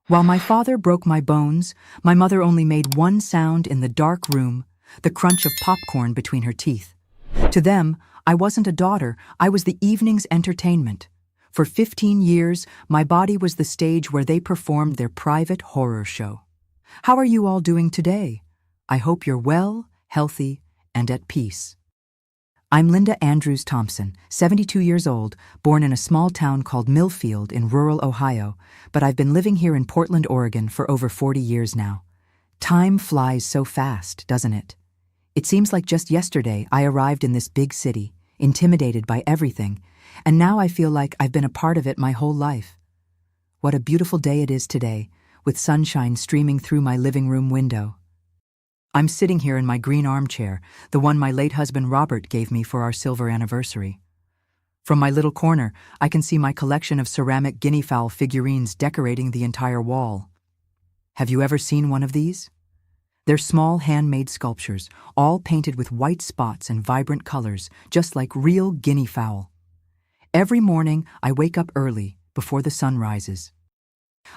While my father broke my bones, my mother only made one sound in the dark room, the crunch of popcorn between her teeth. To them, I wasn't a daughter, I was the evening's entertainment. For 15 years, my body was the stage where they performed their private horror show. How are you all doing today? I hope you're well, healthy, and at peace. I'm Linda Andrews Thompson, 72 years old, born in a small town called Millfield in rural Ohio, but I've been living here in Portland, Oregon for over 40 years now. Time flies so fast, doesn't it? It seems like just yesterday I arrived in this big city, intimidated by everything, and now I feel like I've been a part of it my whole life. What a beautiful day it is today, with sunshine streaming through my living room window. I'm sitting here in my green armchair, the one my late husband Robert gave me for our silver anniversary. From my little corner, I can see my collection of ceramic guinea fowl figurines decorating the entire wall. Have you ever seen one of these? They're small handmade sculptures, all painted with white spots and vibrant colors, just like real guinea fowl. Every morning, I wake up early, before the sun rises.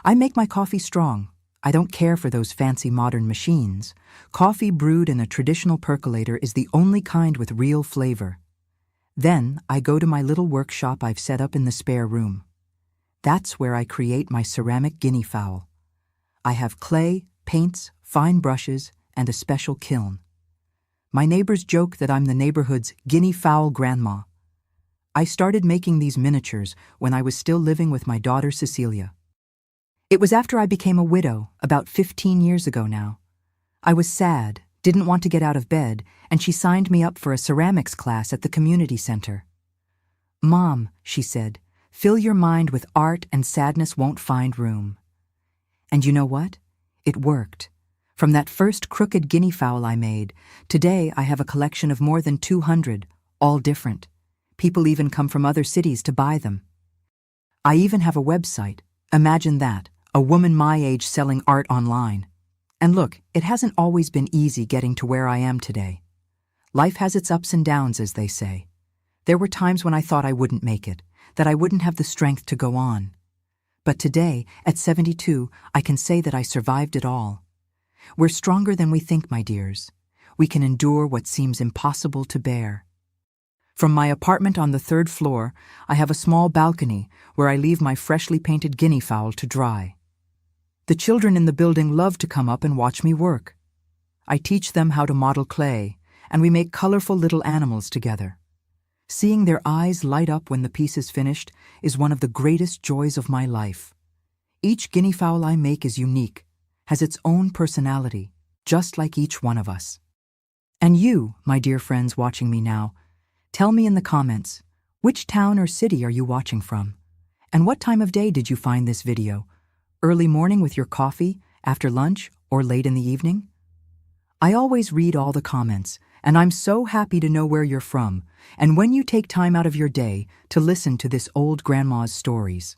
I make my coffee strong. I don't care for those fancy modern machines. Coffee brewed in a traditional percolator is the only kind with real flavor. Then I go to my little workshop I've set up in the spare room. That's where I create my ceramic guinea fowl. I have clay, paints, fine brushes, and a special kiln. My neighbors joke that I'm the neighborhood's guinea fowl grandma. I started making these miniatures when I was still living with my daughter Cecilia. It was after I became a widow, about 15 years ago now. I was sad, didn't want to get out of bed, and she signed me up for a ceramics class at the community center. "Mom," she said, "fill your mind with art and sadness won't find room." And you know what? It worked. From that first crooked guinea fowl I made, today I have a collection of more than 200, all different. People even come from other cities to buy them. I even have a website. Imagine that. A woman my age selling art online. And look, it hasn't always been easy getting to where I am today. Life has its ups and downs, as they say. There were times when I thought I wouldn't make it, that I wouldn't have the strength to go on. But today, at 72, I can say that I survived it all. We're stronger than we think, my dears. We can endure what seems impossible to bear. From my apartment on the 3rd floor, I have a small balcony where I leave my freshly painted guinea fowl to dry. The children in the building love to come up and watch me work. I teach them how to model clay, and we make colorful little animals together. Seeing their eyes light up when the piece is finished is one of the greatest joys of my life. Each guinea fowl I make is unique, has its own personality, just like each one of us. And you, my dear friends watching me now, tell me in the comments, which town or city are you watching from? And what time of day did you find this video? Early morning with your coffee, after lunch, or late in the evening? I always read all the comments, and I'm so happy to know where you're from, and when you take time out of your day to listen to this old grandma's stories.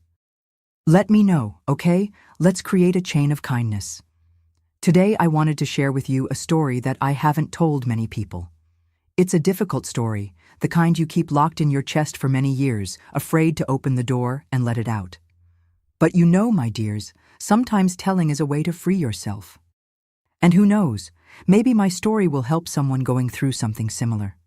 Let me know, okay? Let's create a chain of kindness. Today I wanted to share with you a story that I haven't told many people. It's a difficult story, the kind you keep locked in your chest for many years, afraid to open the door and let it out. But you know, my dears, sometimes telling is a way to free yourself. And who knows, maybe my story will help someone going through something similar.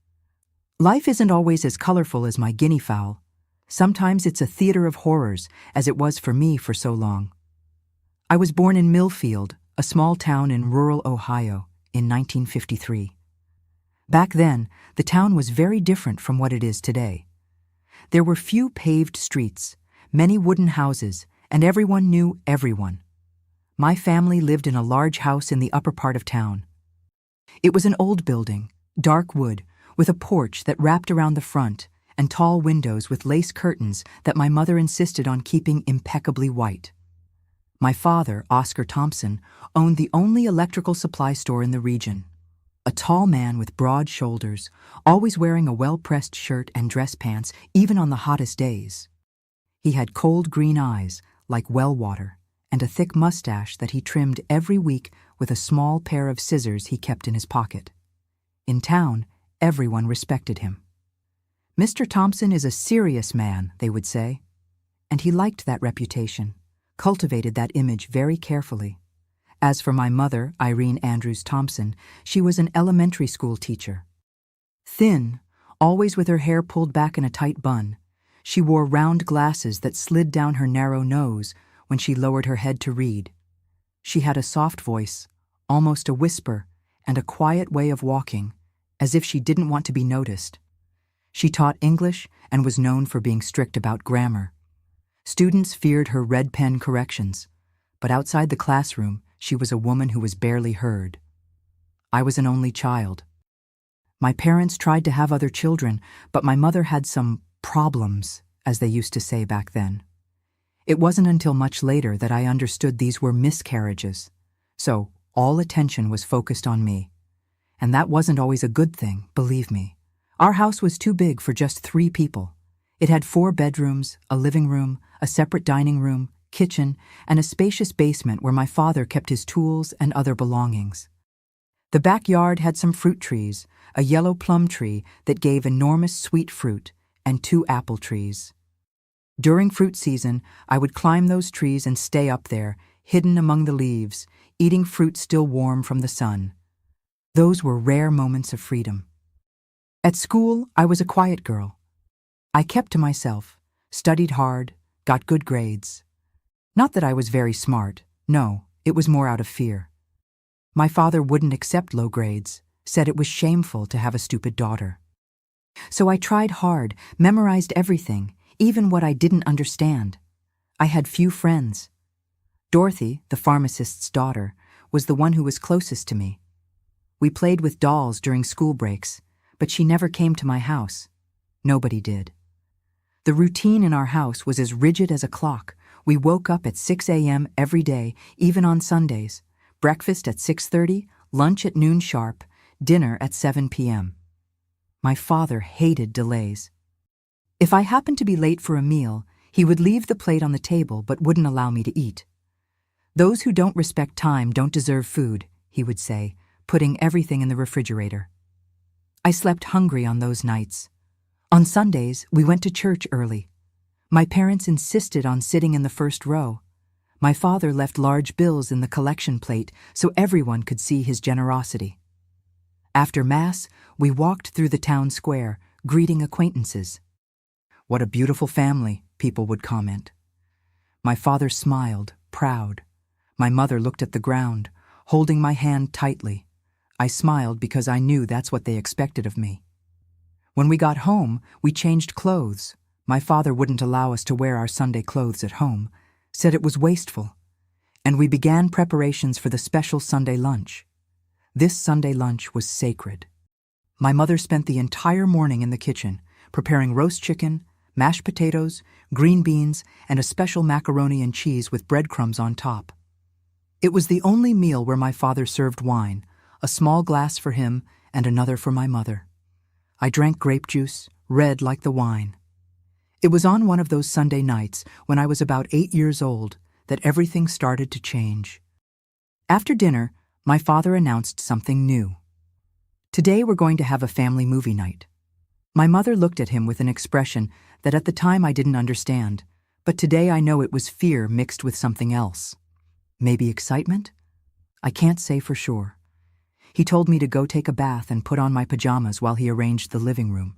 Life isn't always as colorful as my guinea fowl. Sometimes it's a theater of horrors, as it was for me for so long. I was born in Millfield, a small town in rural Ohio, in 1953. Back then, the town was very different from what it is today. There were few paved streets, many wooden houses, and everyone knew everyone. My family lived in a large house in the upper part of town. It was an old building, dark wood, with a porch that wrapped around the front, and tall windows with lace curtains that my mother insisted on keeping impeccably white. My father, Oscar Thompson, owned the only electrical supply store in the region. A tall man with broad shoulders, always wearing a well-pressed shirt and dress pants, even on the hottest days. He had cold green eyes, like well water, and a thick mustache that he trimmed every week with a small pair of scissors he kept in his pocket. In town, everyone respected him. "Mr. Thompson is a serious man," they would say. And he liked that reputation. cultivated that image very carefully. As for my mother, Irene Andrews Thompson, she was an elementary school teacher. Thin, always with her hair pulled back in a tight bun, she wore round glasses that slid down her narrow nose when she lowered her head to read. She had a soft voice, almost a whisper, and a quiet way of walking, as if she didn't want to be noticed. She taught English and was known for being strict about grammar. Students feared her red pen corrections, but outside the classroom, she was a woman who was barely heard. I was an only child. My parents tried to have other children, but my mother had some problems, as they used to say back then. It wasn't until much later that I understood these were miscarriages, so all attention was focused on me. And that wasn't always a good thing, believe me. Our house was too big for just 3 people. It had 4 bedrooms, a living room, a separate dining room, kitchen, and a spacious basement where my father kept his tools and other belongings. The backyard had some fruit trees, a yellow plum tree that gave enormous sweet fruit, and 2 apple trees. During fruit season, I would climb those trees and stay up there, hidden among the leaves, eating fruit still warm from the sun. Those were rare moments of freedom. At school, I was a quiet girl. I kept to myself, studied hard, got good grades. Not that I was very smart, no, it was more out of fear. My father wouldn't accept low grades, said it was shameful to have a stupid daughter. So I tried hard, memorized everything, even what I didn't understand. I had few friends. Dorothy, the pharmacist's daughter, was the one who was closest to me. We played with dolls during school breaks, but she never came to my house. Nobody did. The routine in our house was as rigid as a clock. We woke up at 6 a.m. every day, even on Sundays. Breakfast at 6:30, lunch at noon sharp, dinner at 7 p.m. My father hated delays. If I happened to be late for a meal, he would leave the plate on the table but wouldn't allow me to eat. "Those who don't respect time don't deserve food," he would say, putting everything in the refrigerator. I slept hungry on those nights. On Sundays, we went to church early. My parents insisted on sitting in the first row. My father left large bills in the collection plate so everyone could see his generosity. After Mass, we walked through the town square, greeting acquaintances. "What a beautiful family," people would comment. My father smiled, proud. My mother looked at the ground, holding my hand tightly. I smiled because I knew that's what they expected of me. When we got home, we changed clothes. My father wouldn't allow us to wear our Sunday clothes at home, said it was wasteful. And we began preparations for the special Sunday lunch. This Sunday lunch was sacred. My mother spent the entire morning in the kitchen, preparing roast chicken, mashed potatoes, green beans, and a special macaroni and cheese with breadcrumbs on top. It was the only meal where my father served wine, a small glass for him and another for my mother. I drank grape juice, red like the wine. It was on one of those Sunday nights, when I was about 8 years old, that everything started to change. After dinner, my father announced something new. "Today we're going to have a family movie night." My mother looked at him with an expression that at the time I didn't understand, but today I know it was fear mixed with something else. Maybe excitement? I can't say for sure. He told me to go take a bath and put on my pajamas while he arranged the living room.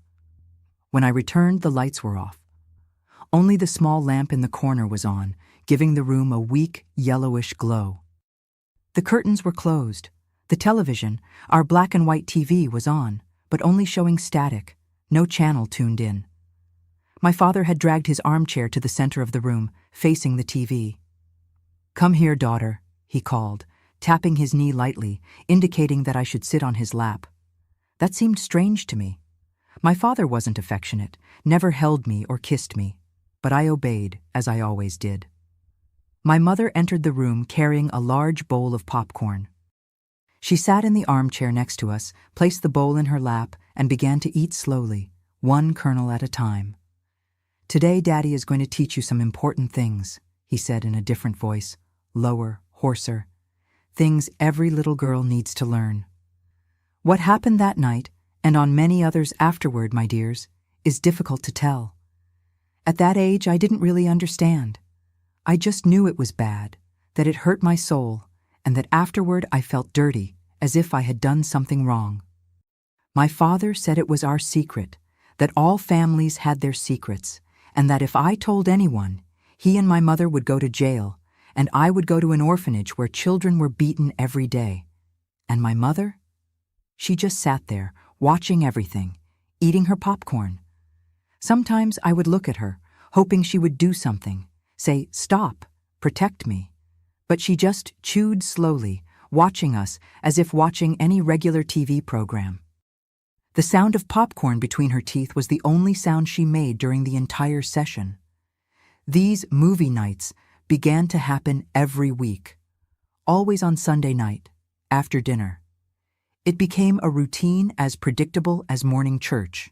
When I returned, the lights were off. Only the small lamp in the corner was on, giving the room a weak, yellowish glow. The curtains were closed. The television, our black and white TV, was on, but only showing static, no channel tuned in. My father had dragged his armchair to the center of the room, facing the TV. "Come here, daughter," he called, tapping his knee lightly, indicating that I should sit on his lap. That seemed strange to me. My father wasn't affectionate, never held me or kissed me, but I obeyed, as I always did. My mother entered the room carrying a large bowl of popcorn. She sat in the armchair next to us, placed the bowl in her lap, and began to eat slowly, one kernel at a time. "Today, Daddy is going to teach you some important things," he said in a different voice, lower, hoarser. "Things every little girl needs to learn. What happened that night, and on many others afterward, my dears, is difficult to tell. At that age, I didn't really understand. I just knew it was bad, that it hurt my soul, and that afterward I felt dirty, as if I had done something wrong. My father said it was our secret, that all families had their secrets, and that if I told anyone, he and my mother would go to jail, and I would go to an orphanage where children were beaten every day. And my mother? She just sat there, watching everything, eating her popcorn. Sometimes I would look at her, hoping she would do something, say, "Stop, protect me." But she just chewed slowly, watching us as if watching any regular TV program. The sound of popcorn between her teeth was the only sound she made during the entire session. These movie nights began to happen every week, always on Sunday night, after dinner. It became a routine as predictable as morning church.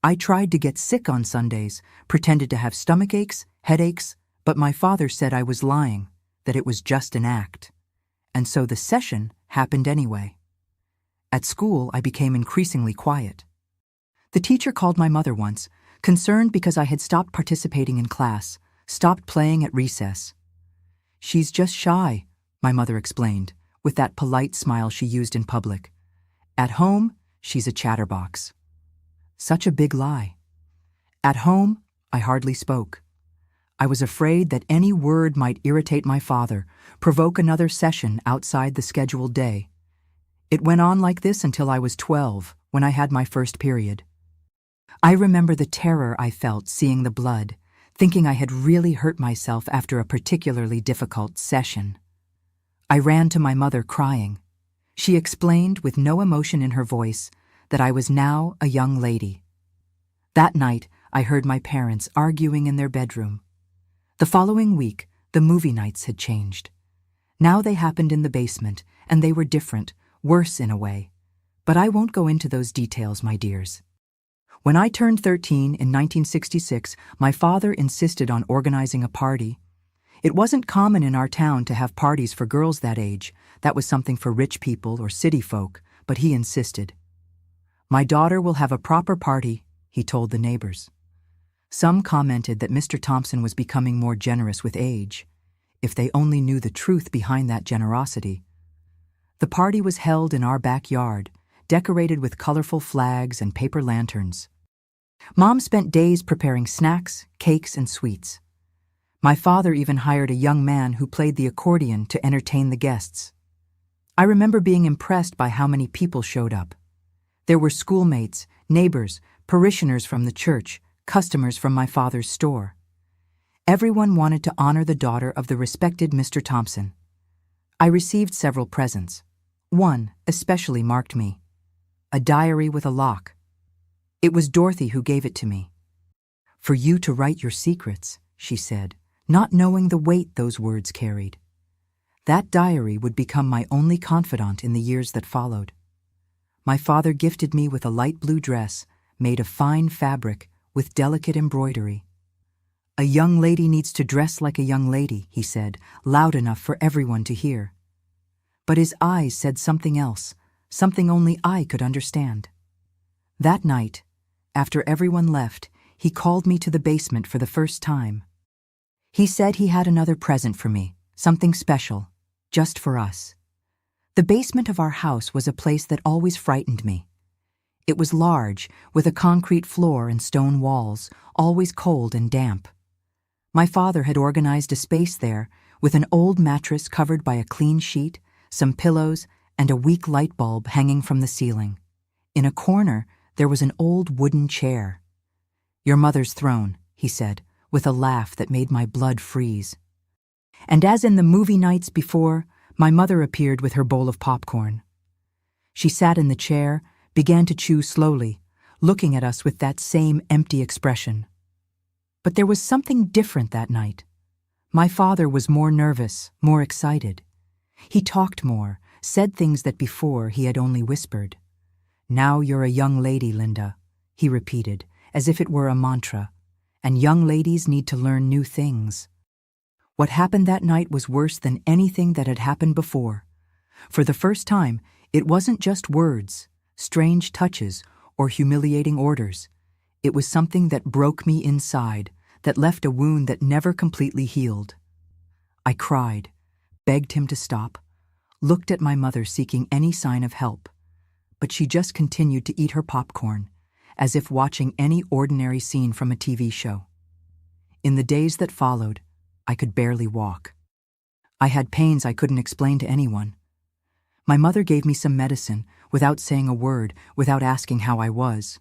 I tried to get sick on Sundays, pretended to have stomach aches, headaches, but my father said I was lying, that it was just an act. And so the session happened anyway. At school, I became increasingly quiet. The teacher called my mother once, concerned because I had stopped participating in class, stopped playing at recess. "She's just shy," my mother explained, with that polite smile she used in public. "At home, she's a chatterbox." Such a big lie. At home, I hardly spoke. I was afraid that any word might irritate my father, provoke another session outside the scheduled day. It went on like this until I was 12, when I had my first period. I remember the terror I felt seeing the blood, thinking I had really hurt myself after a particularly difficult session. I ran to my mother crying. She explained with no emotion in her voice that I was now a young lady. That night, I heard my parents arguing in their bedroom. The following week, the movie nights had changed. Now they happened in the basement, and they were different, worse in a way. But I won't go into those details, my dears. When I turned 13 in 1966, my father insisted on organizing a party. It wasn't common in our town to have parties for girls that age. That was something for rich people or city folk, but he insisted. "My daughter will have a proper party," he told the neighbors. Some commented that Mr. Thompson was becoming more generous with age. If they only knew the truth behind that generosity. The party was held in our backyard, decorated with colorful flags and paper lanterns. Mom spent days preparing snacks, cakes, and sweets. My father even hired a young man who played the accordion to entertain the guests. I remember being impressed by how many people showed up. There were schoolmates, neighbors, parishioners from the church, customers from my father's store. Everyone wanted to honor the daughter of the respected Mr. Thompson. I received several presents. One especially marked me. A diary with a lock. It was Dorothy who gave it to me. "For you to write your secrets," she said, not knowing the weight those words carried. That diary would become my only confidant in the years that followed. My father gifted me with a light blue dress made of fine fabric with delicate embroidery. "A young lady needs to dress like a young lady," he said, loud enough for everyone to hear. But his eyes said something else, something only I could understand. That night, after everyone left, he called me to the basement for the first time. He said he had another present for me, something special, just for us. The basement of our house was a place that always frightened me. It was large, with a concrete floor and stone walls, always cold and damp. My father had organized a space there, with an old mattress covered by a clean sheet, some pillows, and a weak light bulb hanging from the ceiling. In a corner, there was an old wooden chair. "Your mother's throne," he said, with a laugh that made my blood freeze. And as in the movie nights before, my mother appeared with her bowl of popcorn. She sat in the chair, began to chew slowly, looking at us with that same empty expression. But there was something different that night. My father was more nervous, more excited. He talked more, said things that before he had only whispered. "Now you're a young lady, Linda," he repeated, as if it were a mantra, "and young ladies need to learn new things." What happened that night was worse than anything that had happened before. For the first time, it wasn't just words, strange touches, or humiliating orders. It was something that broke me inside, that left a wound that never completely healed. I cried, begged him to stop, looked at my mother seeking any sign of help, but she just continued to eat her popcorn, as if watching any ordinary scene from a TV show. In the days that followed, I could barely walk. I had pains I couldn't explain to anyone. My mother gave me some medicine, without saying a word, without asking how I was.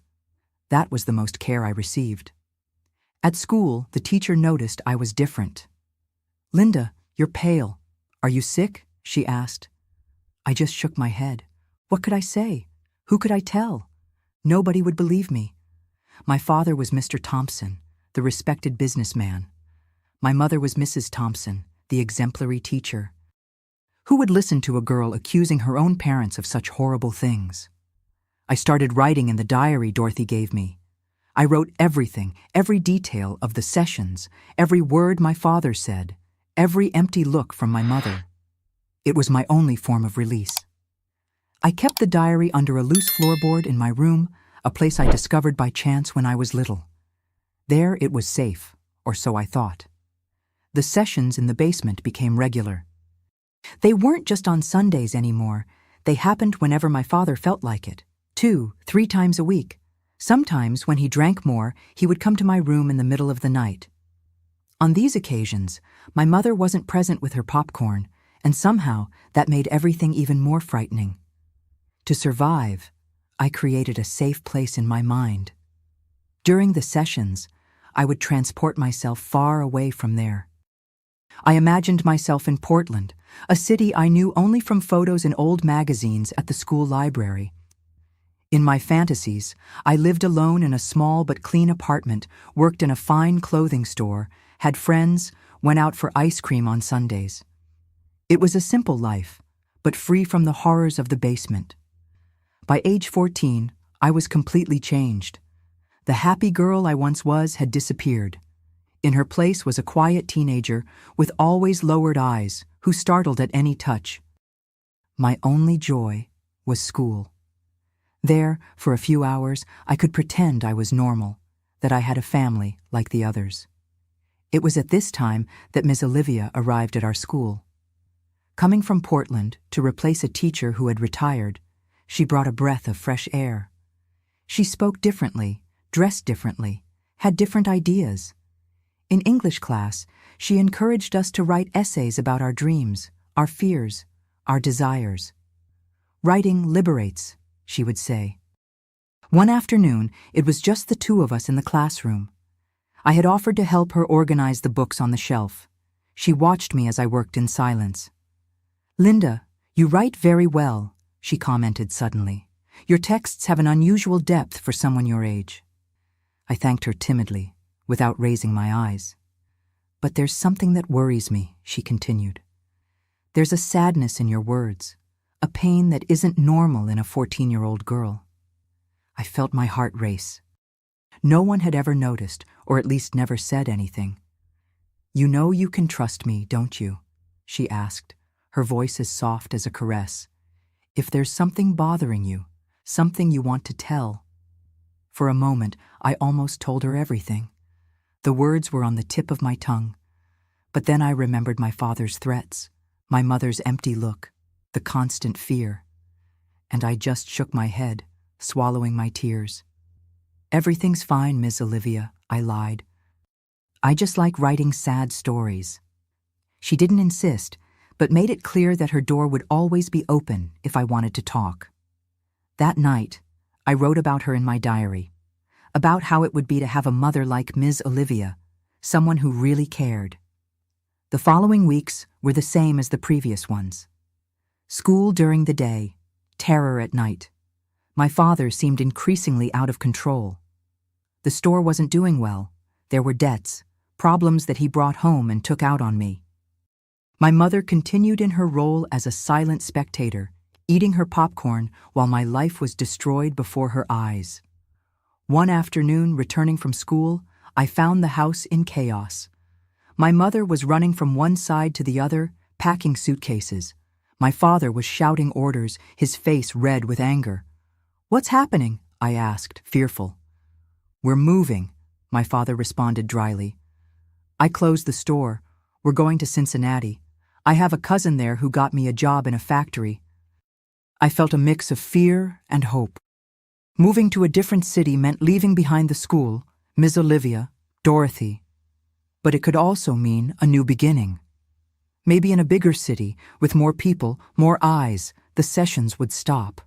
That was the most care I received. At school, the teacher noticed I was different. "Linda, you're pale. Are you sick?" she asked. I just shook my head. What could I say? Who could I tell? Nobody would believe me. My father was Mr. Thompson, the respected businessman. My mother was Mrs. Thompson, the exemplary teacher. Who would listen to a girl accusing her own parents of such horrible things? I started writing in the diary Dorothy gave me. I wrote everything, every detail of the sessions, every word my father said, every empty look from my mother. It was my only form of release. I kept the diary under a loose floorboard in my room, a place I discovered by chance when I was little. There it was safe, or so I thought. The sessions in the basement became regular. They weren't just on Sundays anymore. They happened whenever my father felt like it, 2, 3 times a week. Sometimes, when he drank more, he would come to my room in the middle of the night. On these occasions, my mother wasn't present with her popcorn, and somehow that made everything even more frightening. To survive, I created a safe place in my mind. During the sessions, I would transport myself far away from there. I imagined myself in Portland, a city I knew only from photos in old magazines at the school library. In my fantasies, I lived alone in a small but clean apartment, worked in a fine clothing store, had friends, went out for ice cream on Sundays. It was a simple life, but free from the horrors of the basement. By age 14, I was completely changed. The happy girl I once was had disappeared. In her place was a quiet teenager with always lowered eyes who startled at any touch. My only joy was school. There, for a few hours, I could pretend I was normal, that I had a family like the others. It was at this time that Ms. Olivia arrived at our school. Coming from Portland to replace a teacher who had retired, she brought a breath of fresh air. She spoke differently, dressed differently, had different ideas. In English class, she encouraged us to write essays about our dreams, our fears, our desires. "Writing liberates," she would say. One afternoon, it was just the two of us in the classroom. I had offered to help her organize the books on the shelf. She watched me as I worked in silence. "Linda, you write very well," she commented suddenly. "Your texts have an unusual depth for someone your age." I thanked her timidly, without raising my eyes. "But there's something that worries me," she continued. "There's a sadness in your words, a pain that isn't normal in a 14-year-old girl." I felt my heart race. No one had ever noticed, or at least never said anything. "You know you can trust me, don't you?" she asked, her voice as soft as a caress. "If there's something bothering you, something you want to tell." For a moment, I almost told her everything. The words were on the tip of my tongue. But then I remembered my father's threats, my mother's empty look, the constant fear. And I just shook my head, swallowing my tears. "Everything's fine, Miss Olivia," I lied. "I just like writing sad stories." She didn't insist, but made it clear that her door would always be open if I wanted to talk. That night, I wrote about her in my diary, about how it would be to have a mother like Ms. Olivia, someone who really cared. The following weeks were the same as the previous ones. School during the day, terror at night. My father seemed increasingly out of control. The store wasn't doing well. There were debts, problems that he brought home and took out on me. My mother continued in her role as a silent spectator, eating her popcorn while my life was destroyed before her eyes. One afternoon, returning from school, I found the house in chaos. My mother was running from one side to the other, packing suitcases. My father was shouting orders, his face red with anger. "What's happening?" I asked, fearful. "We're moving," my father responded dryly. "I closed the store. We're going to Cincinnati. I have a cousin there who got me a job in a factory. I felt a mix of fear and hope. Moving to a different city meant leaving behind the school, Ms. Olivia, Dorothy. But it could also mean a new beginning. Maybe in a bigger city, with more people, more eyes, the sessions would stop.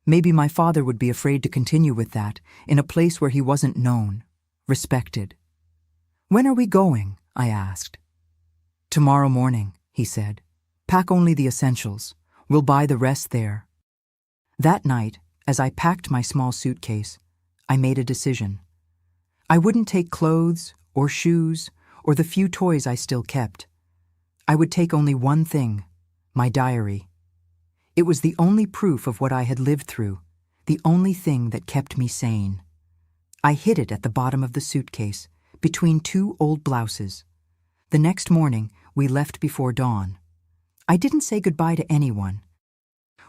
Maybe my father would be afraid to continue with that, in a place where he wasn't known, respected. "When are we going?" I asked. "Tomorrow morning," he said. "Pack only the essentials. We'll buy the rest there." That night, as I packed my small suitcase, I made a decision. I wouldn't take clothes or shoes or the few toys I still kept. I would take only one thing, my diary. It was the only proof of what I had lived through, the only thing that kept me sane. I hid it at the bottom of the suitcase, between two old blouses. The next morning, we left before dawn. I didn't say goodbye to anyone.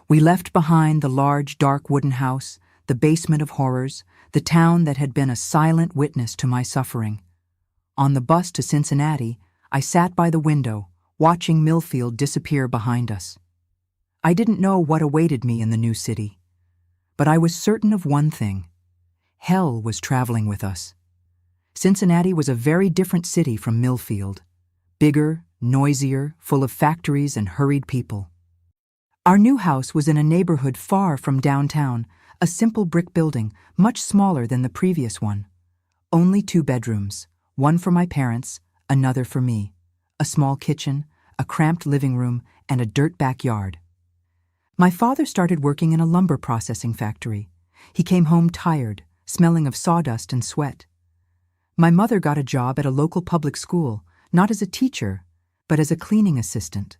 We left behind the large, dark wooden house, the basement of horrors, the town that had been a silent witness to my suffering. On the bus to Cincinnati, I sat by the window, watching Millfield disappear behind us. I didn't know what awaited me in the new city, but I was certain of one thing. Hell was traveling with us. Cincinnati was a very different city from Millfield. Bigger, noisier, full of factories and hurried people. Our new house was in a neighborhood far from downtown, a simple brick building, much smaller than the previous one. Only 2 bedrooms, one for my parents, another for me. A small kitchen, a cramped living room, and a dirt backyard. My father started working in a lumber processing factory. He came home tired, smelling of sawdust and sweat. My mother got a job at a local public school, not as a teacher, but as a cleaning assistant.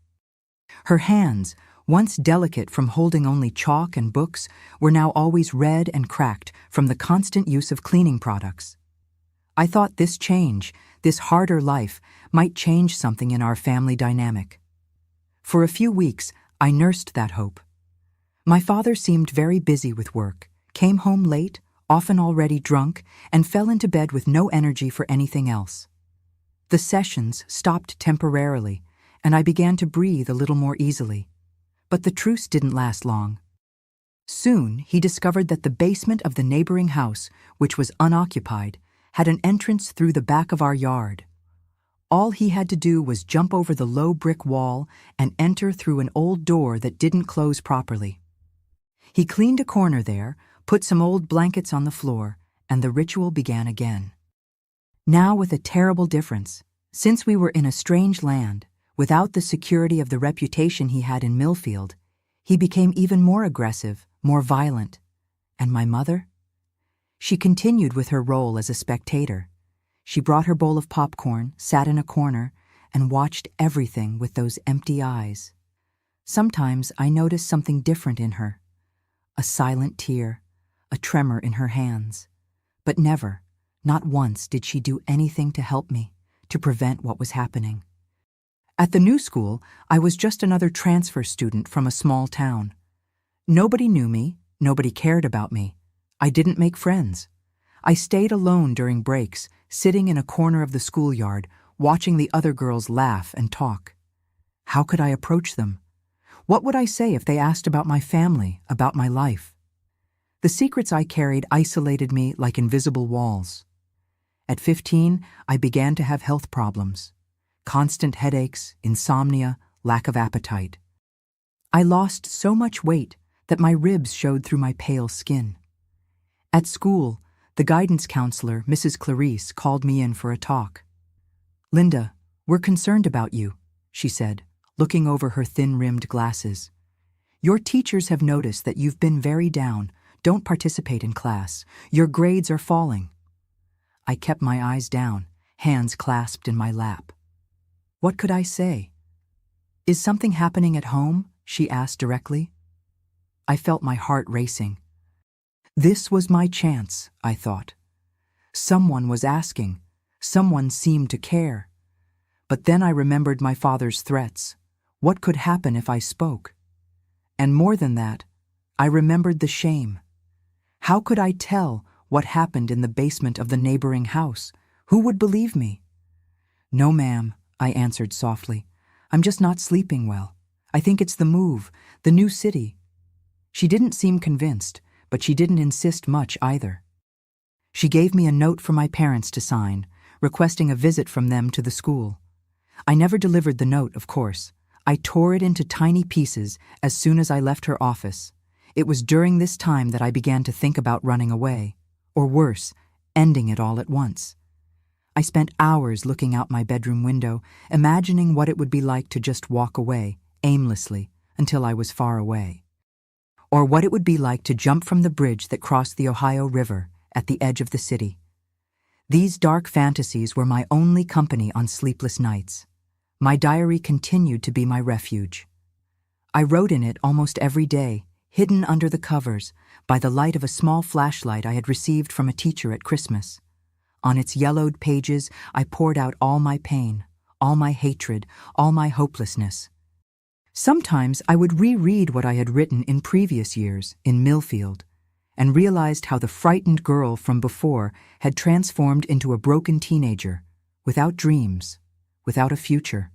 Her hands, once delicate from holding only chalk and books, were now always red and cracked from the constant use of cleaning products. I thought this change, this harder life, might change something in our family dynamic. For a few weeks, I nursed that hope. My father seemed very busy with work, came home late, often already drunk, and fell into bed with no energy for anything else. The sessions stopped temporarily, and I began to breathe a little more easily. But the truce didn't last long. Soon, he discovered that the basement of the neighboring house, which was unoccupied, had an entrance through the back of our yard. All he had to do was jump over the low brick wall and enter through an old door that didn't close properly. He cleaned a corner there, put some old blankets on the floor, and the ritual began again. Now with a terrible difference. Since we were in a strange land, without the security of the reputation he had in Millfield, he became even more aggressive, more violent. And my mother? She continued with her role as a spectator. She brought her bowl of popcorn, sat in a corner, and watched everything with those empty eyes. Sometimes I noticed something different in her. A silent tear, a tremor in her hands. But never, not once, did she do anything to help me, to prevent what was happening. At the new school, I was just another transfer student from a small town. Nobody knew me, nobody cared about me. I didn't make friends. I stayed alone during breaks, sitting in a corner of the schoolyard, watching the other girls laugh and talk. How could I approach them? What would I say if they asked about my family, about my life? The secrets I carried isolated me like invisible walls. At 15, I began to have health problems. Constant headaches, insomnia, lack of appetite. I lost so much weight that my ribs showed through my pale skin. At school, the guidance counselor, Mrs. Clarice, called me in for a talk. "Linda, we're concerned about you," she said, looking over her thin-rimmed glasses. "Your teachers have noticed that you've been very down, don't participate in class. Your grades are falling." I kept my eyes down, hands clasped in my lap. What could I say? "Is something happening at home?" she asked directly. I felt my heart racing. This was my chance, I thought. Someone was asking. Someone seemed to care. But then I remembered my father's threats. What could happen if I spoke? And more than that, I remembered the shame. How could I tell what happened in the basement of the neighboring house? Who would believe me? "No, ma'am," I answered softly. I'm just not sleeping well. I think it's the move, the new city." She didn't seem convinced, but she didn't insist much either. She gave me a note for my parents to sign, requesting a visit from them to the school. I never delivered the note, of course. I tore it into tiny pieces as soon as I left her office. It was during this time that I began to think about running away, or worse, ending it all at once. I spent hours looking out my bedroom window, imagining what it would be like to just walk away, aimlessly, until I was far away. Or what it would be like to jump from the bridge that crossed the Ohio River at the edge of the city. These dark fantasies were my only company on sleepless nights. My diary continued to be my refuge. I wrote in it almost every day, hidden under the covers, by the light of a small flashlight I had received from a teacher at Christmas. On its yellowed pages, I poured out all my pain, all my hatred, all my hopelessness. Sometimes I would reread what I had written in previous years, in Millfield, and realized how the frightened girl from before had transformed into a broken teenager, without dreams, without a future.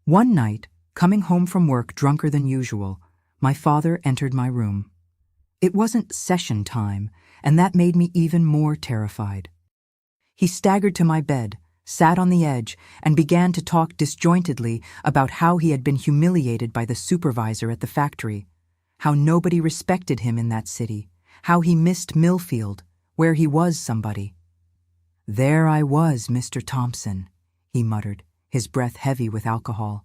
One night, coming home from work drunker than usual, my father entered my room. It wasn't session time, and that made me even more terrified. He staggered to my bed, sat on the edge, and began to talk disjointedly about how he had been humiliated by the supervisor at the factory, how nobody respected him in that city, how he missed Millfield, where he was somebody. "There I was, Mr. Thompson," he muttered, his breath heavy with alcohol.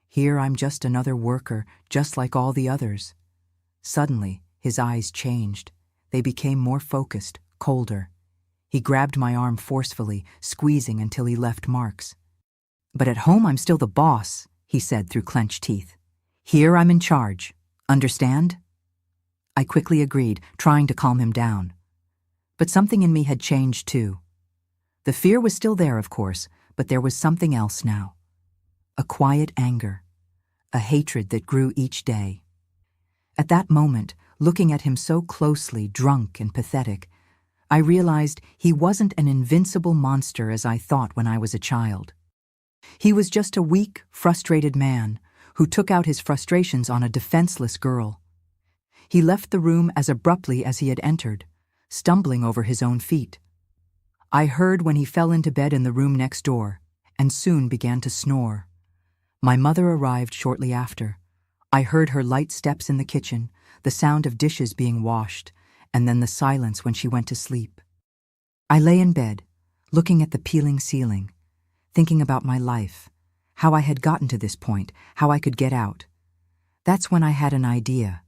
"Here I'm just another worker, just like all the others." Suddenly, his eyes changed. They became more focused, colder. He grabbed my arm forcefully, squeezing until he left marks. "But at home I'm still the boss," he said through clenched teeth. "Here I'm in charge. Understand?" I quickly agreed, trying to calm him down. But something in me had changed too. The fear was still there, of course, but there was something else now. A quiet anger, a hatred that grew each day. At that moment, looking at him so closely, drunk and pathetic, I realized he wasn't an invincible monster as I thought when I was a child. He was just a weak, frustrated man who took out his frustrations on a defenseless girl. He left the room as abruptly as he had entered, stumbling over his own feet. I heard when he fell into bed in the room next door, and soon began to snore. My mother arrived shortly after. I heard her light steps in the kitchen, the sound of dishes being washed, and then the silence when she went to sleep. I lay in bed, looking at the peeling ceiling, thinking about my life, how I had gotten to this point, how I could get out. That's when I had an idea.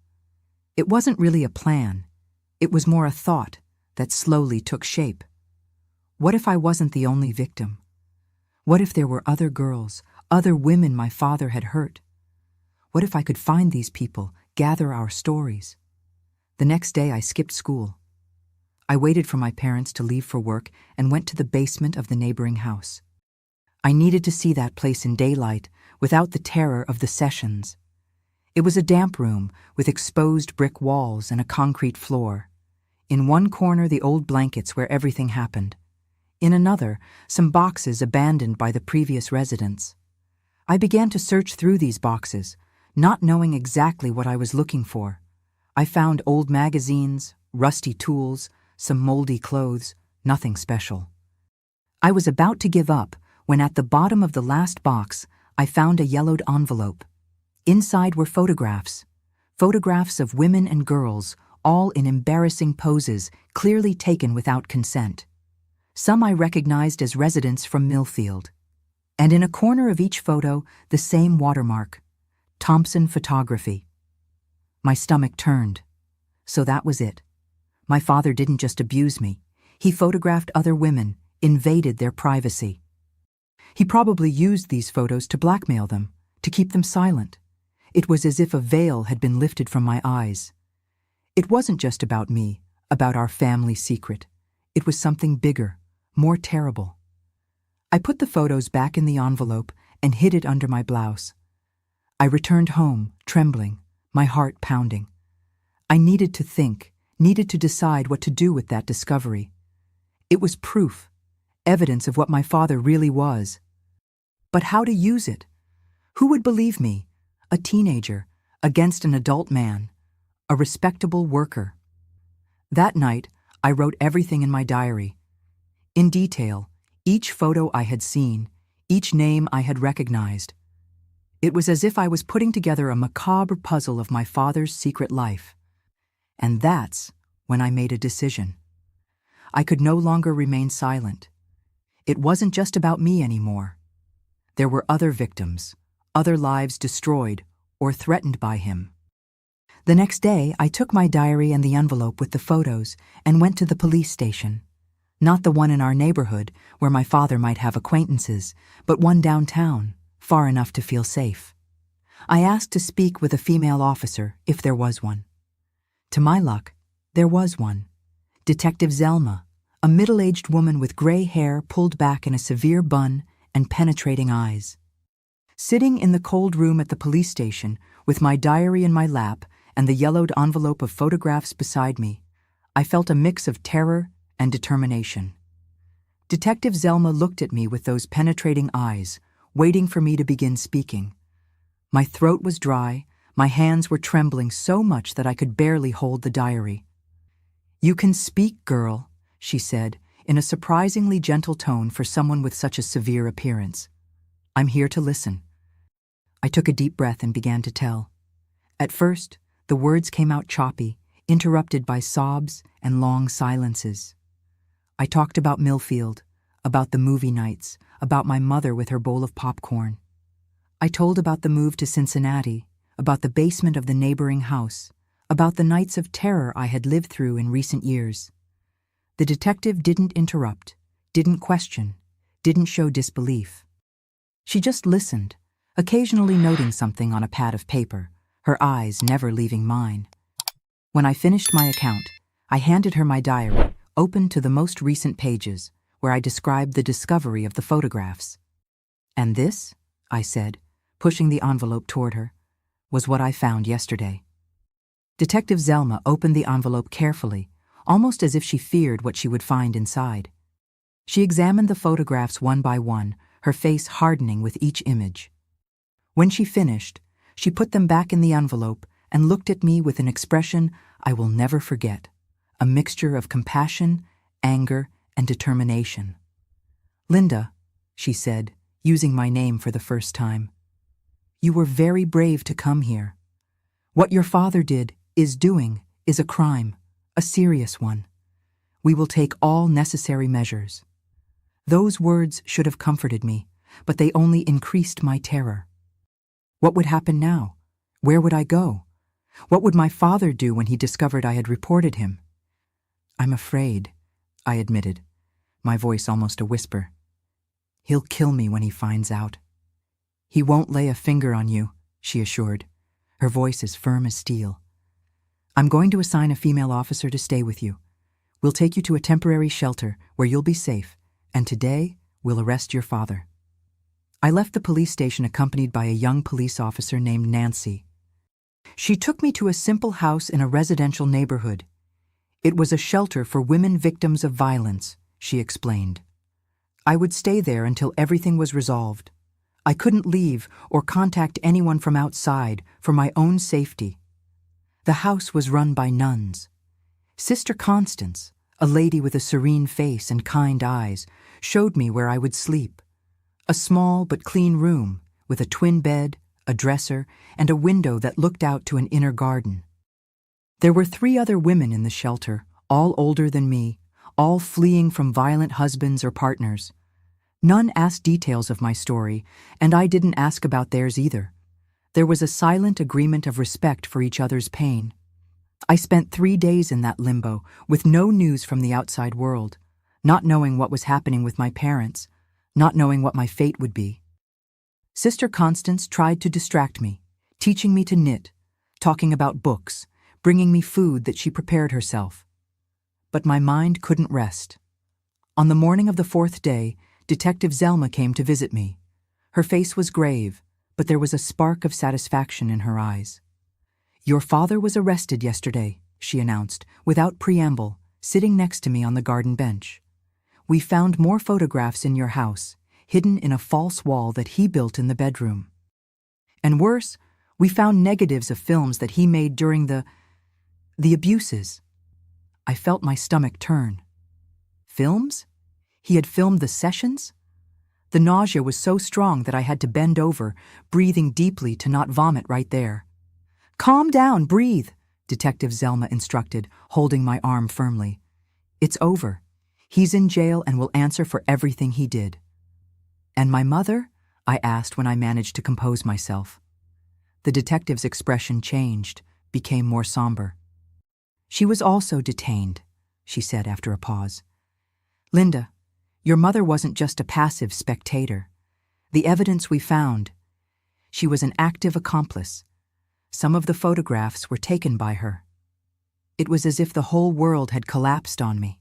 It wasn't really a plan. It was more a thought that slowly took shape. What if I wasn't the only victim? What if there were other girls, other women my father had hurt? What if I could find these people, gather our stories? The next day I skipped school. I waited for my parents to leave for work and went to the basement of the neighboring house. I needed to see that place in daylight, without the terror of the sessions. It was a damp room with exposed brick walls and a concrete floor. In one corner, the old blankets where everything happened. In another, some boxes abandoned by the previous residents. I began to search through these boxes, not knowing exactly what I was looking for. I found old magazines, rusty tools, some moldy clothes, nothing special. I was about to give up when at the bottom of the last box I found a yellowed envelope. Inside were photographs of women and girls, all in embarrassing poses, clearly taken without consent. Some I recognized as residents from Millfield. And in a corner of each photo, the same watermark, Thompson Photography. My stomach turned. So that was it. My father didn't just abuse me. He photographed other women, invaded their privacy. He probably used these photos to blackmail them, to keep them silent. It was as if a veil had been lifted from my eyes. It wasn't just about me, about our family secret. It was something bigger, more terrible. I put the photos back in the envelope and hid it under my blouse. I returned home, trembling, my heart pounding. I needed to think, needed to decide what to do with that discovery. It was proof, evidence of what my father really was. But how to use it? Who would believe me? A teenager, against an adult man, a respectable worker. That night, I wrote everything in my diary. In detail, each photo I had seen, each name I had recognized. It was as if I was putting together a macabre puzzle of my father's secret life. And that's when I made a decision. I could no longer remain silent. It wasn't just about me anymore. There were other victims, other lives destroyed or threatened by him. The next day, I took my diary and the envelope with the photos and went to the police station. Not the one in our neighborhood, where my father might have acquaintances, but one downtown, far enough to feel safe. I asked to speak with a female officer, if there was one. To my luck, there was one. Detective Zelma, a middle-aged woman with gray hair pulled back in a severe bun and penetrating eyes. Sitting in the cold room at the police station, with my diary in my lap and the yellowed envelope of photographs beside me, I felt a mix of terror and determination. Detective Zelma looked at me with those penetrating eyes, waiting for me to begin speaking. My throat was dry, my hands were trembling so much that I could barely hold the diary. "You can speak, girl," she said, in a surprisingly gentle tone for someone with such a severe appearance. "I'm here to listen." I took a deep breath and began to tell. At first, the words came out choppy, interrupted by sobs and long silences. I talked about Millfield, about the movie nights, about my mother with her bowl of popcorn. I told about the move to Cincinnati, about the basement of the neighboring house, about the nights of terror I had lived through in recent years. The detective didn't interrupt, didn't question, didn't show disbelief. She just listened, occasionally noting something on a pad of paper, her eyes never leaving mine. When I finished my account, I handed her my diary, open to the most recent pages, where I described the discovery of the photographs. "And this," I said, pushing the envelope toward her, "was what I found yesterday." Detective Zelma opened the envelope carefully, almost as if she feared what she would find inside. She examined the photographs one by one, her face hardening with each image. When she finished, she put them back in the envelope and looked at me with an expression I will never forget, a mixture of compassion, anger, and determination. "Linda," she said, using my name for the first time, "you were very brave to come here. What your father did, is doing, is a crime, a serious one. We will take all necessary measures." Those words should have comforted me, but they only increased my terror. What would happen now? Where would I go? What would my father do when he discovered I had reported him? "I'm afraid," I admitted, my voice almost a whisper. "He'll kill me when he finds out." "He won't lay a finger on you," she assured, her voice as firm as steel. "I'm going to assign a female officer to stay with you. We'll take you to a temporary shelter where you'll be safe, and today we'll arrest your father." I left the police station accompanied by a young police officer named Nancy. She took me to a simple house in a residential neighborhood. It was a shelter for women victims of violence, she explained. I would stay there until everything was resolved. I couldn't leave or contact anyone from outside for my own safety. The house was run by nuns. Sister Constance, a lady with a serene face and kind eyes, showed me where I would sleep. A small but clean room with a twin bed, a dresser, and a window that looked out to an inner garden. There were 3 other women in the shelter, all older than me, all fleeing from violent husbands or partners. None asked details of my story, and I didn't ask about theirs either. There was a silent agreement of respect for each other's pain. I spent 3 days in that limbo, with no news from the outside world, not knowing what was happening with my parents, not knowing what my fate would be. Sister Constance tried to distract me, teaching me to knit, talking about books, bringing me food that she prepared herself. But my mind couldn't rest. On the morning of the 4th day, Detective Zelma came to visit me. Her face was grave, but there was a spark of satisfaction in her eyes. "Your father was arrested yesterday," she announced, without preamble, sitting next to me on the garden bench. "We found more photographs in your house, hidden in a false wall that he built in the bedroom." And worse, we found negatives of films that he made during the abuses. I felt my stomach turn. Films? He had filmed the sessions? The nausea was so strong that I had to bend over, breathing deeply to not vomit right there. "Calm down, breathe," Detective Zelma instructed, holding my arm firmly. "It's over. He's in jail and will answer for everything he did." "And my mother?" I asked when I managed to compose myself. The detective's expression changed, became more somber. "She was also detained," she said after a pause. "Linda, your mother wasn't just a passive spectator. The evidence we found, she was an active accomplice. Some of the photographs were taken by her. It was as if the whole world had collapsed on me.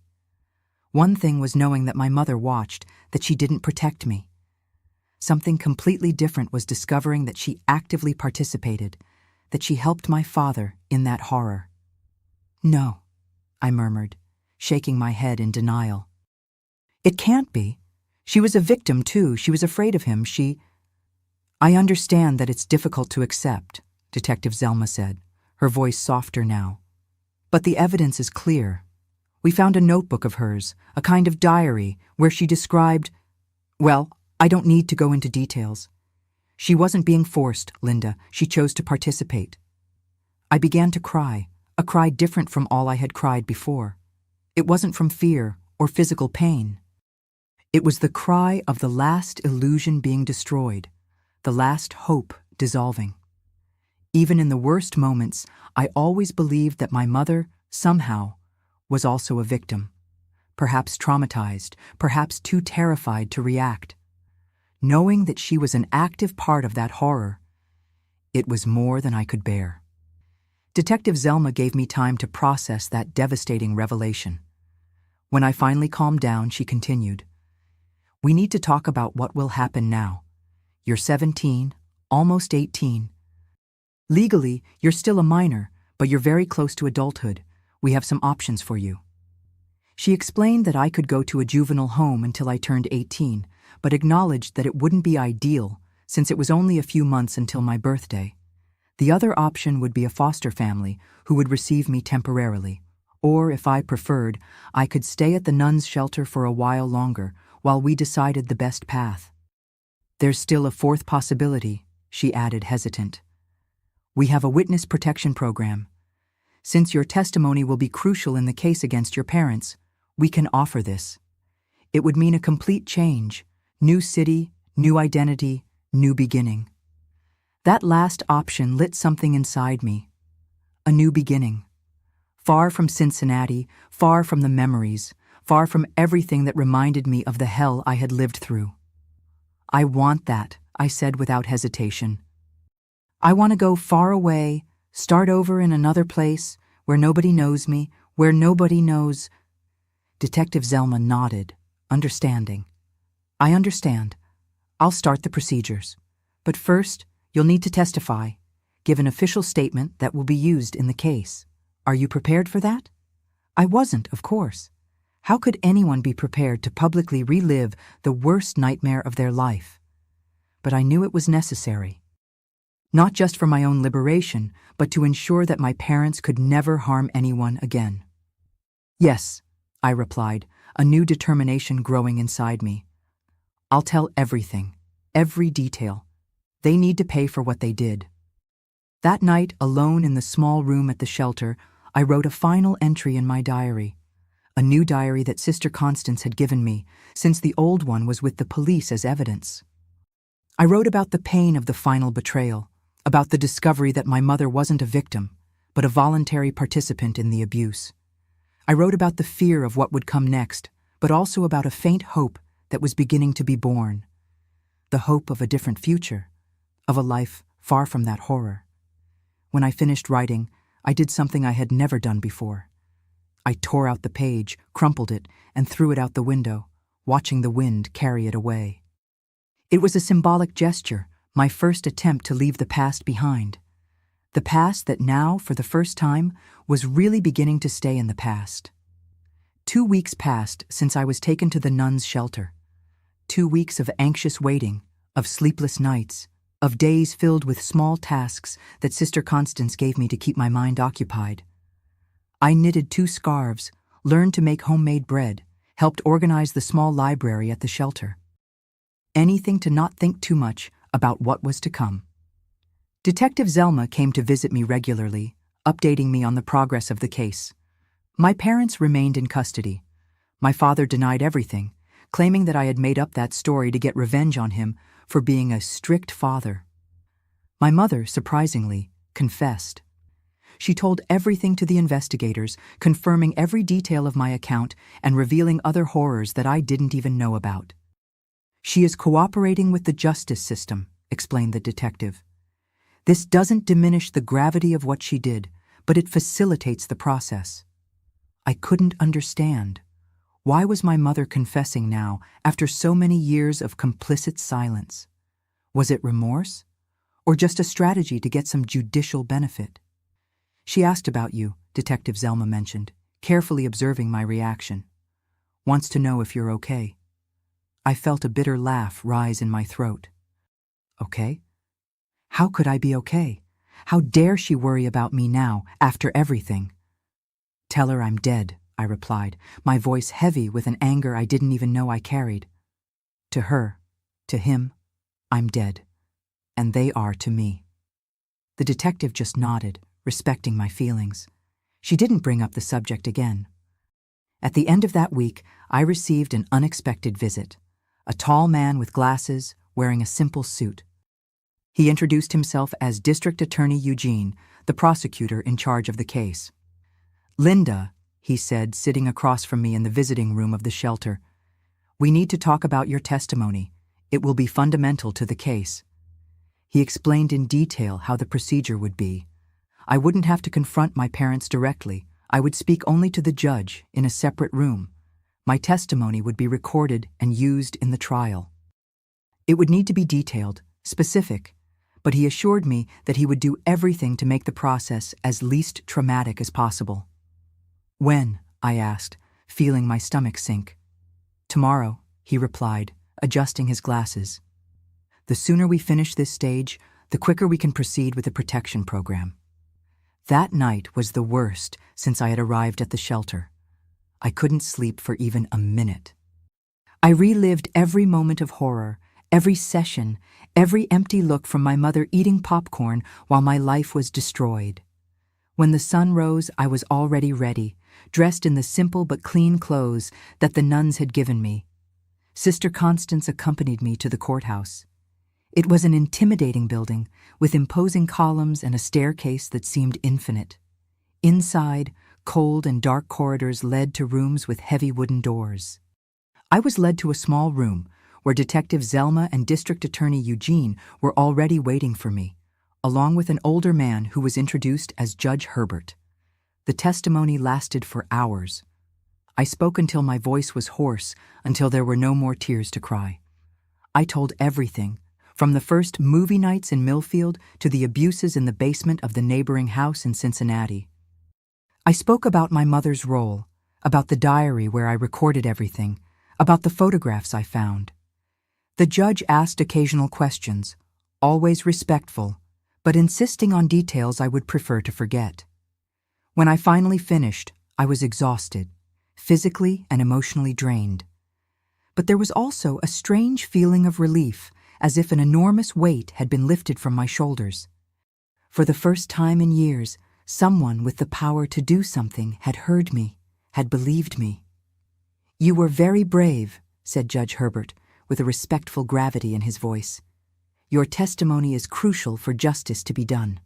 One thing was knowing that my mother watched, that she didn't protect me. Something completely different was discovering that she actively participated, that she helped my father in that horror." "No," I murmured, shaking my head in denial. "It can't be. She was a victim, too. She was afraid of him. I understand that it's difficult to accept," Detective Zelma said, her voice softer now. "But the evidence is clear. We found a notebook of hers, a kind of diary, where she described— well, I don't need to go into details. She wasn't being forced, Linda. She chose to participate." I began to cry, a cry different from all I had cried before. It wasn't from fear or physical pain. It was the cry of the last illusion being destroyed, the last hope dissolving. Even in the worst moments, I always believed that my mother, somehow, was also a victim. Perhaps traumatized, perhaps too terrified to react. Knowing that she was an active part of that horror, it was more than I could bear. Detective Zelma gave me time to process that devastating revelation. When I finally calmed down, she continued, "We need to talk about what will happen now. You're 17, almost 18. Legally, you're still a minor, but you're very close to adulthood. We have some options for you." She explained that I could go to a juvenile home until I turned 18, but acknowledged that it wouldn't be ideal since it was only a few months until my birthday. The other option would be a foster family who would receive me temporarily, or, if I preferred, I could stay at the nuns' shelter for a while longer while we decided the best path. "There's still a fourth possibility," she added, hesitant. "We have a witness protection program. Since your testimony will be crucial in the case against your parents, we can offer this. It would mean a complete change, new city, new identity, new beginning." That last option lit something inside me. A new beginning. Far from Cincinnati, far from the memories, far from everything that reminded me of the hell I had lived through. "I want that," I said without hesitation. "I want to go far away, start over in another place, where nobody knows me, where nobody knows—" Detective Zelma nodded, understanding. "I understand. I'll start the procedures. But first, you'll need to testify, give an official statement that will be used in the case. Are you prepared for that?" I wasn't, of course. How could anyone be prepared to publicly relive the worst nightmare of their life? But I knew it was necessary. Not just for my own liberation, but to ensure that my parents could never harm anyone again. "Yes," I replied, a new determination growing inside me. "I'll tell everything, every detail. They need to pay for what they did." That night, alone in the small room at the shelter, I wrote a final entry in my diary. A new diary that Sister Constance had given me, since the old one was with the police as evidence. I wrote about the pain of the final betrayal, about the discovery that my mother wasn't a victim, but a voluntary participant in the abuse. I wrote about the fear of what would come next, but also about a faint hope that was beginning to be born. The hope of a different future, of a life far from that horror. When I finished writing, I did something I had never done before. I tore out the page, crumpled it, and threw it out the window, watching the wind carry it away. It was a symbolic gesture, my first attempt to leave the past behind. The past that now, for the first time, was really beginning to stay in the past. 2 weeks passed since I was taken to the nuns' shelter. 2 weeks of anxious waiting, of sleepless nights, of days filled with small tasks that Sister Constance gave me to keep my mind occupied. I knitted 2 scarves, learned to make homemade bread, helped organize the small library at the shelter. Anything to not think too much about what was to come. Detective Zelma came to visit me regularly, updating me on the progress of the case. My parents remained in custody. My father denied everything, claiming that I had made up that story to get revenge on him for being a strict father. My mother, surprisingly, confessed. She told everything to the investigators, confirming every detail of my account and revealing other horrors that I didn't even know about. "She is cooperating with the justice system," explained the detective. "This doesn't diminish the gravity of what she did, but it facilitates the process." I couldn't understand. Why was my mother confessing now, after so many years of complicit silence? Was it remorse? Or just a strategy to get some judicial benefit? "She asked about you," Detective Zelma mentioned, carefully observing my reaction. "Wants to know if you're okay." I felt a bitter laugh rise in my throat. Okay? How could I be okay? How dare she worry about me now, after everything? "Tell her I'm dead," I replied, my voice heavy with an anger I didn't even know I carried. To her, to him, I'm dead, and they are to me. The detective just nodded, respecting my feelings. She didn't bring up the subject again. At the end of that week, I received an unexpected visit. A tall man with glasses, wearing a simple suit. He introduced himself as District Attorney Eugene, the prosecutor in charge of the case. "Linda," he said, sitting across from me in the visiting room of the shelter, "we need to talk about your testimony. It will be fundamental to the case." He explained in detail how the procedure would be. I wouldn't have to confront my parents directly. I would speak only to the judge in a separate room. My testimony would be recorded and used in the trial. It would need to be detailed, specific, but he assured me that he would do everything to make the process as least traumatic as possible. "When?" I asked, feeling my stomach sink. "Tomorrow," he replied, adjusting his glasses. "The sooner we finish this stage, the quicker we can proceed with the protection program." That night was the worst since I had arrived at the shelter. I couldn't sleep for even a minute. I relived every moment of horror, every session, every empty look from my mother eating popcorn while my life was destroyed. When the sun rose, I was already ready, dressed in the simple but clean clothes that the nuns had given me. Sister Constance accompanied me to the courthouse. It was an intimidating building, with imposing columns and a staircase that seemed infinite. Inside, cold and dark corridors led to rooms with heavy wooden doors. I was led to a small room where Detective Zelma and District Attorney Eugene were already waiting for me, along with an older man who was introduced as Judge Herbert. The testimony lasted for hours. I spoke until my voice was hoarse, until there were no more tears to cry. I told everything, from the first movie nights in Millfield to the abuses in the basement of the neighboring house in Cincinnati. I spoke about my mother's role, about the diary where I recorded everything, about the photographs I found. The judge asked occasional questions, always respectful, but insisting on details I would prefer to forget. When I finally finished, I was exhausted, physically and emotionally drained. But there was also a strange feeling of relief, as if an enormous weight had been lifted from my shoulders. For the first time in years, someone with the power to do something had heard me, had believed me. "You were very brave," said Judge Herbert, with a respectful gravity in his voice. "Your testimony is crucial for justice to be done."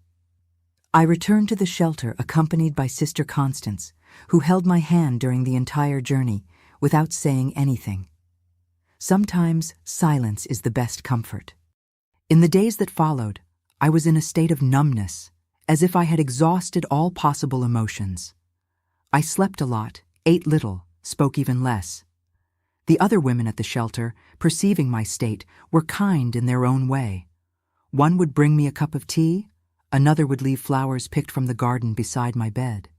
I returned to the shelter accompanied by Sister Constance, who held my hand during the entire journey, without saying anything. Sometimes silence is the best comfort. In the days that followed, I was in a state of numbness, as if I had exhausted all possible emotions. I slept a lot, ate little, spoke even less. The other women at the shelter, perceiving my state, were kind in their own way. One would bring me a cup of tea, another would leave flowers picked from the garden beside my bed.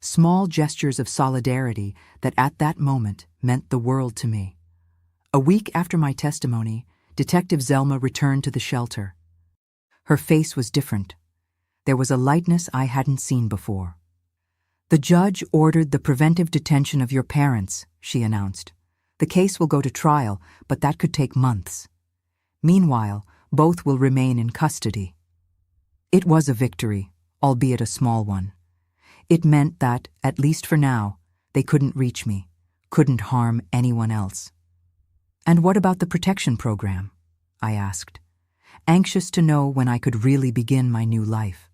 Small gestures of solidarity that at that moment meant the world to me. A week after my testimony, Detective Zelma returned to the shelter. Her face was different. There was a lightness I hadn't seen before. "The judge ordered the preventive detention of your parents," she announced. "The case will go to trial, but that could take months. Meanwhile, both will remain in custody." It was a victory, albeit a small one. It meant that, at least for now, they couldn't reach me, couldn't harm anyone else. "And what about the protection program?" I asked, anxious to know when I could really begin my new life.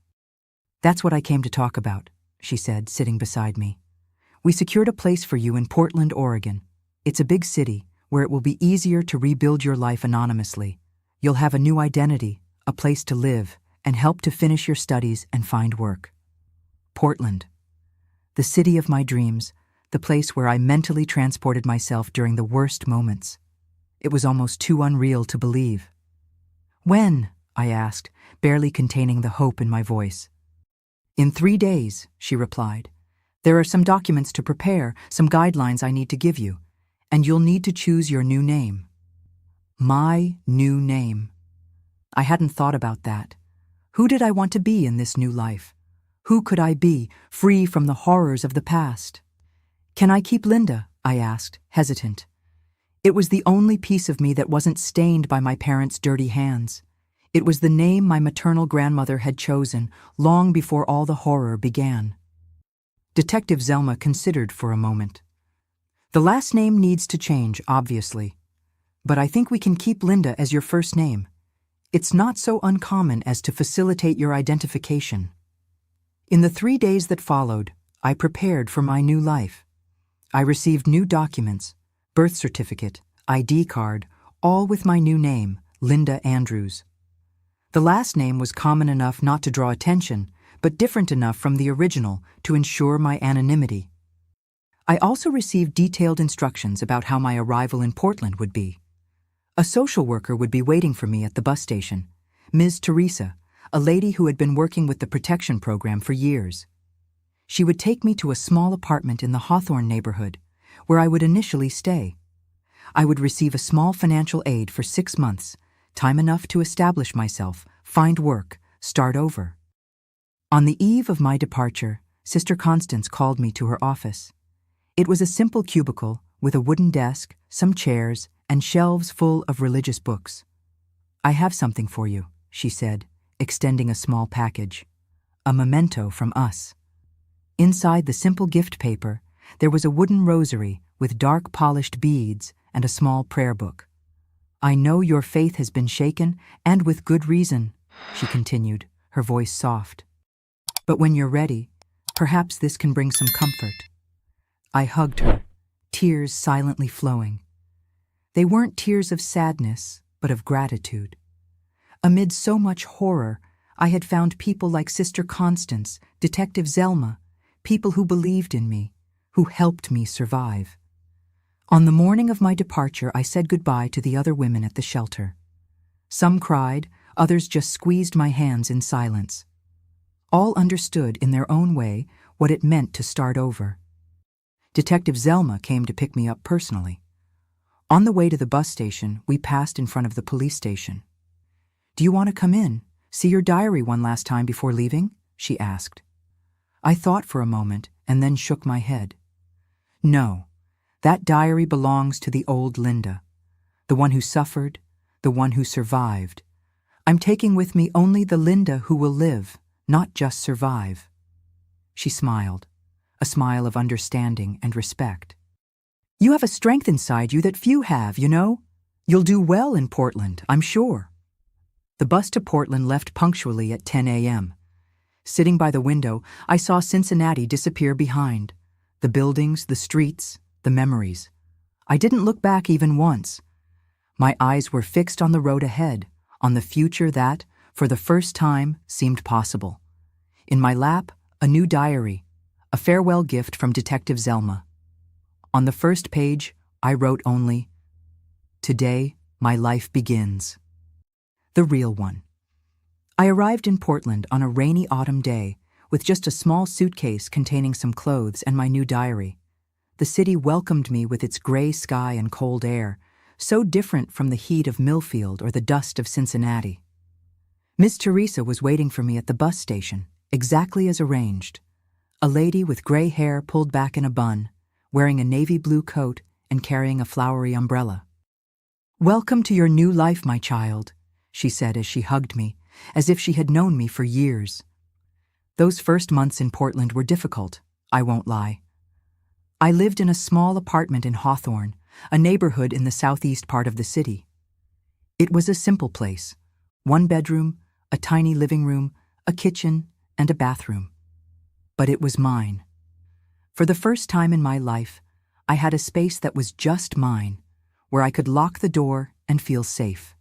"That's what I came to talk about," she said, sitting beside me. "We secured a place for you in Portland, Oregon. It's a big city, where it will be easier to rebuild your life anonymously. You'll have a new identity, a place to live, and help to finish your studies and find work." Portland. The city of my dreams, the place where I mentally transported myself during the worst moments. It was almost too unreal to believe. "When?" I asked, barely containing the hope in my voice. "In 3 days," she replied. "There are some documents to prepare, some guidelines I need to give you, and you'll need to choose your new name." My new name. I hadn't thought about that. Who did I want to be in this new life? Who could I be, free from the horrors of the past? "Can I keep Linda?" I asked, hesitant. It was the only piece of me that wasn't stained by my parents' dirty hands. It was the name my maternal grandmother had chosen long before all the horror began. Detective Zelma considered for a moment. "The last name needs to change, obviously. But I think we can keep Linda as your first name. It's not so uncommon as to facilitate your identification." In the 3 days that followed, I prepared for my new life. I received new documents, birth certificate, ID card, all with my new name, Linda Andrews. The last name was common enough not to draw attention, but different enough from the original to ensure my anonymity. I also received detailed instructions about how my arrival in Portland would be. A social worker would be waiting for me at the bus station, Ms. Teresa, a lady who had been working with the protection program for years. She would take me to a small apartment in the Hawthorne neighborhood, where I would initially stay. I would receive a small financial aid for 6 months, time enough to establish myself, find work, start over. On the eve of my departure, Sister Constance called me to her office. It was a simple cubicle with a wooden desk, some chairs, and shelves full of religious books. "I have something for you," she said, extending a small package. "A memento from us." Inside the simple gift paper, there was a wooden rosary with dark polished beads and a small prayer book. "I know your faith has been shaken, and with good reason," she continued, her voice soft. "But when you're ready, perhaps this can bring some comfort." I hugged her, tears silently flowing. They weren't tears of sadness, but of gratitude. Amid so much horror, I had found people like Sister Constance, Detective Zelma, people who believed in me, who helped me survive. On the morning of my departure, I said goodbye to the other women at the shelter. Some cried, others just squeezed my hands in silence. All understood in their own way what it meant to start over. Detective Zelma came to pick me up personally. On the way to the bus station, we passed in front of the police station. "Do you want to come in, see your diary one last time before leaving?" she asked. I thought for a moment and then shook my head. "No, that diary belongs to the old Linda, the one who suffered, the one who survived. I'm taking with me only the Linda who will live, not just survive." She smiled, a smile of understanding and respect. "You have a strength inside you that few have, you know. You'll do well in Portland, I'm sure." The bus to Portland left punctually at 10 a.m. Sitting by the window, I saw Cincinnati disappear behind. The buildings, the streets, the memories. I didn't look back even once. My eyes were fixed on the road ahead, on the future that, for the first time, seemed possible. In my lap, a new diary, a farewell gift from Detective Zelma. On the first page, I wrote only, "Today, my life begins." The real one. I arrived in Portland on a rainy autumn day with just a small suitcase containing some clothes and my new diary. The city welcomed me with its gray sky and cold air, so different from the heat of Millfield or the dust of Cincinnati. Miss Teresa was waiting for me at the bus station, exactly as arranged. A lady with gray hair pulled back in a bun, wearing a navy blue coat and carrying a flowery umbrella. "Welcome to your new life, my child," she said as she hugged me, as if she had known me for years. Those first months in Portland were difficult, I won't lie. I lived in a small apartment in Hawthorne, a neighborhood in the southeast part of the city. It was a simple place: one bedroom, a tiny living room, a kitchen, and a bathroom. But it was mine. For the first time in my life, I had a space that was just mine, where I could lock the door and feel safe.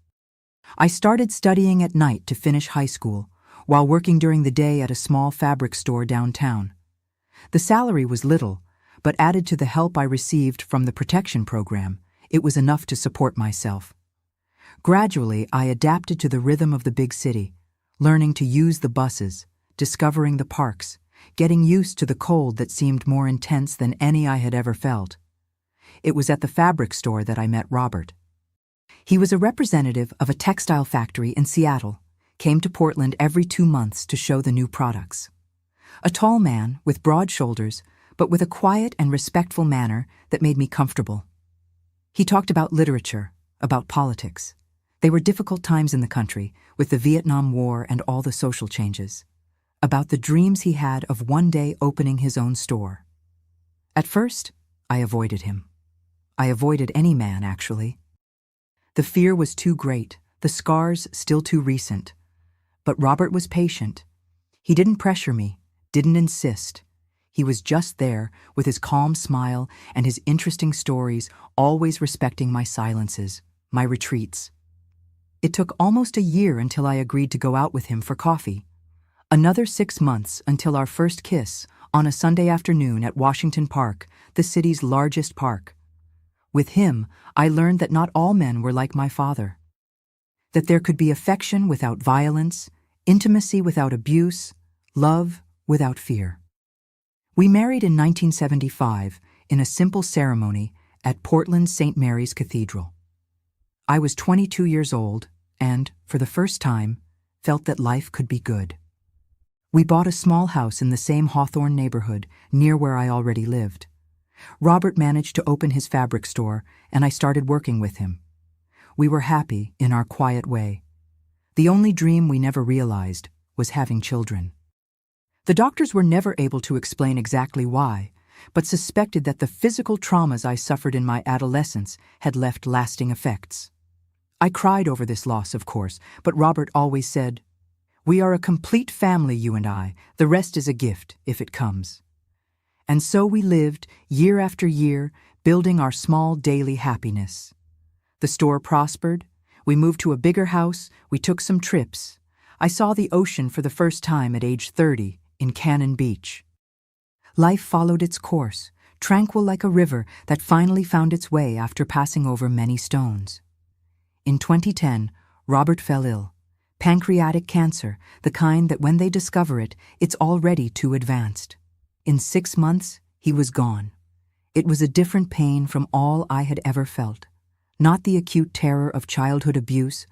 I started studying at night to finish high school, while working during the day at a small fabric store downtown. The salary was little, but added to the help I received from the protection program, it was enough to support myself. Gradually, I adapted to the rhythm of the big city, learning to use the buses, discovering the parks, getting used to the cold that seemed more intense than any I had ever felt. It was at the fabric store that I met Robert. He was a representative of a textile factory in Seattle, came to Portland every 2 months to show the new products. A tall man with broad shoulders, but with a quiet and respectful manner that made me comfortable. He talked about literature, about politics. They were difficult times in the country, with the Vietnam War and all the social changes. About the dreams he had of one day opening his own store. At first, I avoided him. I avoided any man, actually. The fear was too great, the scars still too recent. But Robert was patient. He didn't pressure me, didn't insist. He was just there, with his calm smile and his interesting stories, always respecting my silences, my retreats. It took almost a year until I agreed to go out with him for coffee. Another 6 months until our first kiss on a Sunday afternoon at Washington Park, the city's largest park. With him, I learned that not all men were like my father. That there could be affection without violence, intimacy without abuse, love without fear. We married in 1975 in a simple ceremony at Portland's St. Mary's Cathedral. I was 22 years old and, for the first time, felt that life could be good. We bought a small house in the same Hawthorne neighborhood, near where I already lived. Robert managed to open his fabric store, and I started working with him. We were happy in our quiet way. The only dream we never realized was having children. The doctors were never able to explain exactly why, but suspected that the physical traumas I suffered in my adolescence had left lasting effects. I cried over this loss, of course, but Robert always said, "We are a complete family, you and I. The rest is a gift, if it comes." And so we lived, year after year, building our small daily happiness. The store prospered. We moved to a bigger house. We took some trips. I saw the ocean for the first time at age 30 in Cannon Beach. Life followed its course, tranquil like a river that finally found its way after passing over many stones. In 2010, Robert fell ill. Pancreatic cancer, the kind that when they discover it, it's already too advanced. In 6 months, he was gone. It was a different pain from all I had ever felt. Not the acute terror of childhood abuse,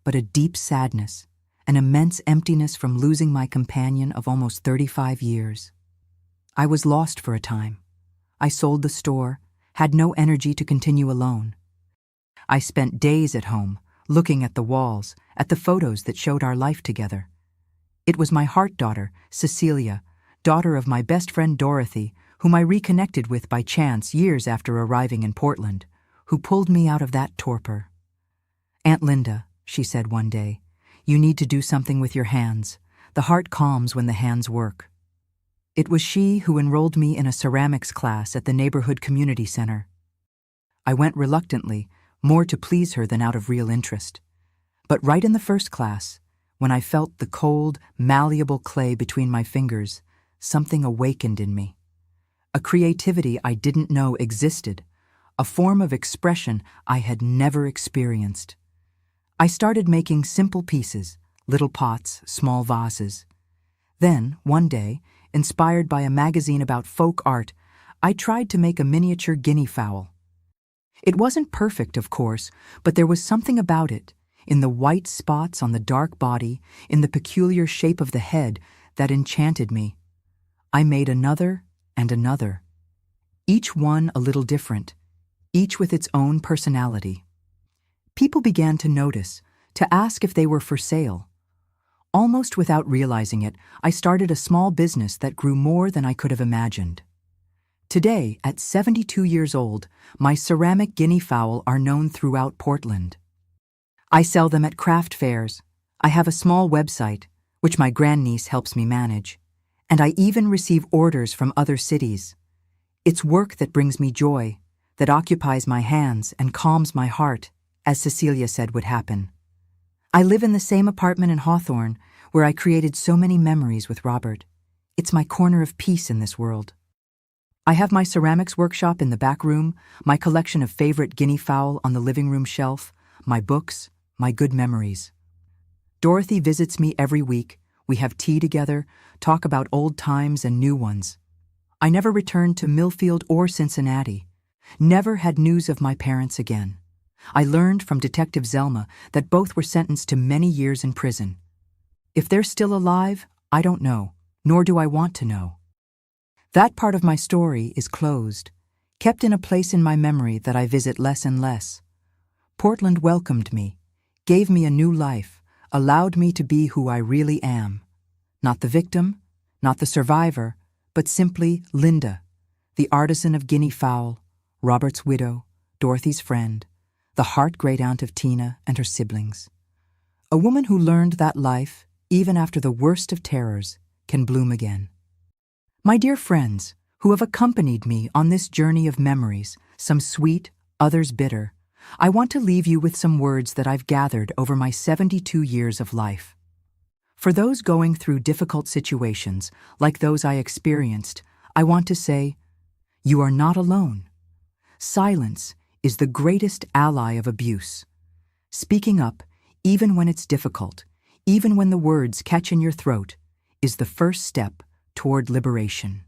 but a deep sadness, an immense emptiness from losing my companion of almost 35 years. I was lost for a time. I sold the store, had no energy to continue alone. I spent days at home, looking at the walls, at the photos that showed our life together. It was my heart daughter, Cecilia, daughter of my best friend Dorothy, whom I reconnected with by chance years after arriving in Portland, who pulled me out of that torpor. "Aunt Linda," she said one day, "you need to do something with your hands. The heart calms when the hands work." It was she who enrolled me in a ceramics class at the neighborhood community center. I went reluctantly, more to please her than out of real interest. But right in the first class, when I felt the cold, malleable clay between my fingers, something awakened in me. A creativity I didn't know existed, a form of expression I had never experienced. I started making simple pieces, little pots, small vases. Then, one day, inspired by a magazine about folk art, I tried to make a miniature guinea fowl. It wasn't perfect, of course, but there was something about it. in the white spots on the dark body, in the peculiar shape of the head that enchanted me. I made another and another, each one a little different, each with its own personality. People began to notice, to ask if they were for sale. Almost without realizing it, I started a small business that grew more than I could have imagined. Today, at 72 years old, my ceramic guinea fowl are known throughout Portland. I sell them at craft fairs. I have a small website, which my grandniece helps me manage, and I even receive orders from other cities. It's work that brings me joy, that occupies my hands and calms my heart, as Cecilia said would happen. I live in the same apartment in Hawthorne, where I created so many memories with Robert. It's my corner of peace in this world. I have my ceramics workshop in the back room, my collection of favorite guinea fowl on the living room shelf, my books, my good memories. Dorothy visits me every week. We have tea together, talk about old times and new ones. I never returned to Millfield or Cincinnati, never had news of my parents again. I learned from Detective Zelma that both were sentenced to many years in prison. If they're still alive, I don't know, nor do I want to know. That part of my story is closed, kept in a place in my memory that I visit less and less. Portland welcomed me, gave me a new life, allowed me to be who I really am. Not the victim, not the survivor, but simply Linda, the artisan of guinea fowl, Robert's widow, Dorothy's friend, the heart-great-aunt of Tina and her siblings. A woman who learned that life, even after the worst of terrors, can bloom again. My dear friends, who have accompanied me on this journey of memories, some sweet, others bitter, I want to leave you with some words that I've gathered over my 72 years of life. For those going through difficult situations, like those I experienced, I want to say, you are not alone. Silence is the greatest ally of abuse. Speaking up, even when it's difficult, even when the words catch in your throat, is the first step toward liberation.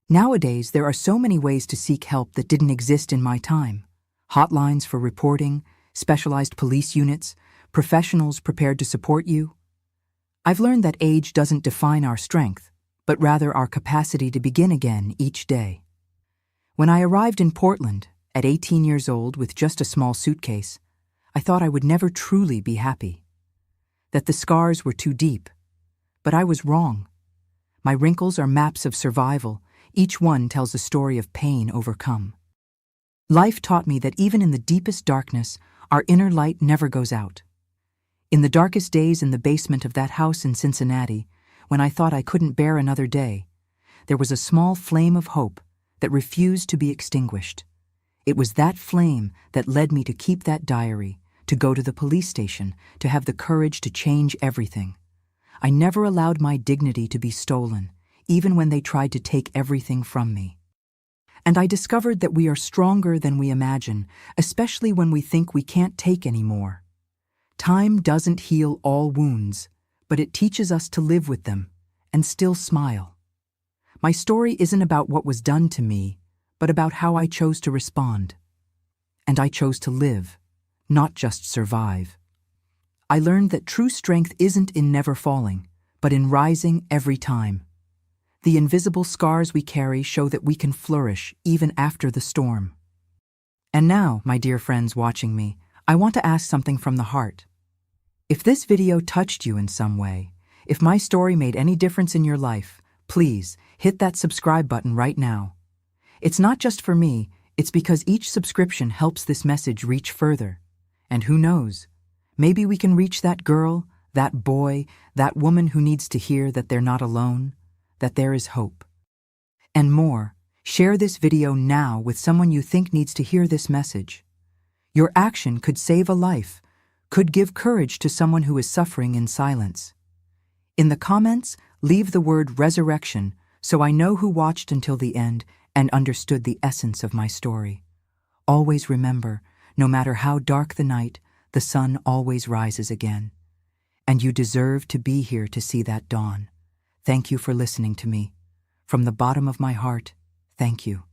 Nowadays, there are so many ways to seek help that didn't exist in my time. Hotlines for reporting, specialized police units, professionals prepared to support you. I've learned that age doesn't define our strength, but rather our capacity to begin again each day. When I arrived in Portland, at 18 years old with just a small suitcase, I thought I would never truly be happy. That the scars were too deep. But I was wrong. My wrinkles are maps of survival. Each one tells a story of pain overcome. Life taught me that even in the deepest darkness, our inner light never goes out. In the darkest days in the basement of that house in Cincinnati, when I thought I couldn't bear another day, there was a small flame of hope that refused to be extinguished. It was that flame that led me to keep that diary, to go to the police station, to have the courage to change everything. I never allowed my dignity to be stolen, even when they tried to take everything from me. And I discovered that we are stronger than we imagine, especially when we think we can't take any more. Time doesn't heal all wounds, but it teaches us to live with them and still smile. My story isn't about what was done to me, but about how I chose to respond. And I chose to live, not just survive. I learned that true strength isn't in never falling, but in rising every time. The invisible scars we carry show that we can flourish even after the storm. And now, my dear friends watching me, I want to ask something from the heart. If this video touched you in some way, if my story made any difference in your life, please hit that subscribe button right now. It's not just for me, it's because each subscription helps this message reach further. And who knows, maybe we can reach that girl, that boy, that woman who needs to hear that they're not alone, that there is hope. And more, share this video now with someone you think needs to hear this message. Your action could save a life, could give courage to someone who is suffering in silence. In the comments, leave the word resurrection so I know who watched until the end and understood the essence of my story. Always remember, no matter how dark the night, the sun always rises again. And you deserve to be here to see that dawn. Thank you for listening to me. From the bottom of my heart, thank you.